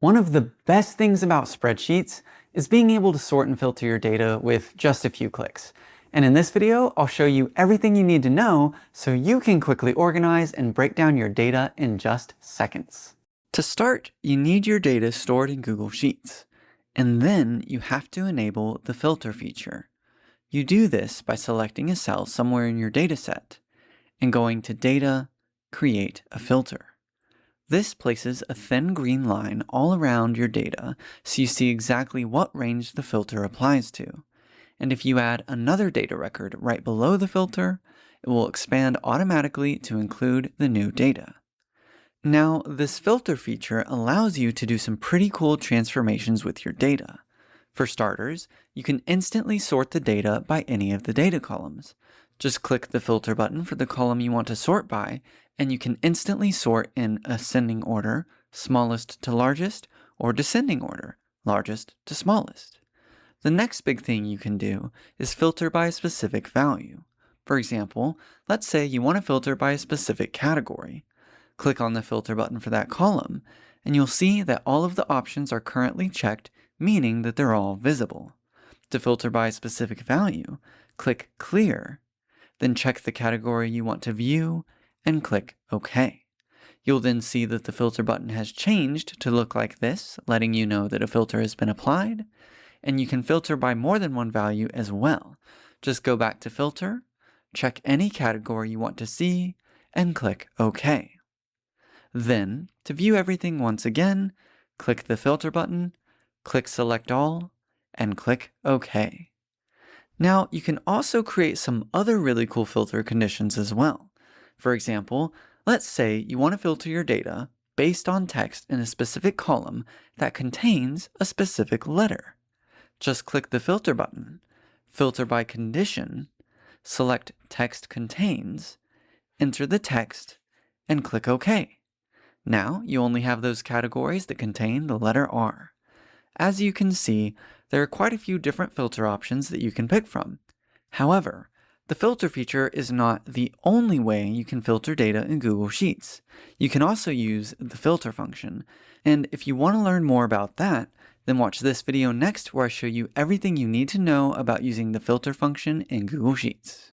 One of the best things about spreadsheets is being able to sort and filter your data with just a few clicks. And in this video, I'll show you everything you need to know so you can quickly organize and break down your data in just seconds. To start, you need your data stored in Google Sheets. And then you have to enable the filter feature. You do this by selecting a cell somewhere in your dataset and going to Data, Create a Filter. This places a thin green line all around your data so you see exactly what range the filter applies to. And if you add another data record right below the filter, it will expand automatically to include the new data. Now, this filter feature allows you to do some pretty cool transformations with your data. For starters, you can instantly sort the data by any of the data columns. Just click the filter button for the column you want to sort by, and you can instantly sort in ascending order, smallest to largest, or descending order, largest to smallest. The next big thing you can do is filter by a specific value. For example, let's say you want to filter by a specific category. Click on the filter button for that column, and you'll see that all of the options are currently checked, meaning that they're all visible. To filter by a specific value, click Clear, then check the category you want to view, and click OK. You'll then see that the filter button has changed to look like this, letting you know that a filter has been applied, and you can filter by more than one value as well. Just go back to Filter, check any category you want to see, and click OK. Then, to view everything once again, click the filter button, click Select All, and click OK. Now, you can also create some other really cool filter conditions as well. For example, let's say you want to filter your data based on text in a specific column that contains a specific letter. Just click the filter button, filter by condition, select Text Contains, enter the text, and click OK. Now, you only have those categories that contain the letter R. As you can see, there are quite a few different filter options that you can pick from. However, the filter feature is not the only way you can filter data in Google Sheets. You can also use the filter function. And if you want to learn more about that, then watch this video next where I show you everything you need to know about using the filter function in Google Sheets.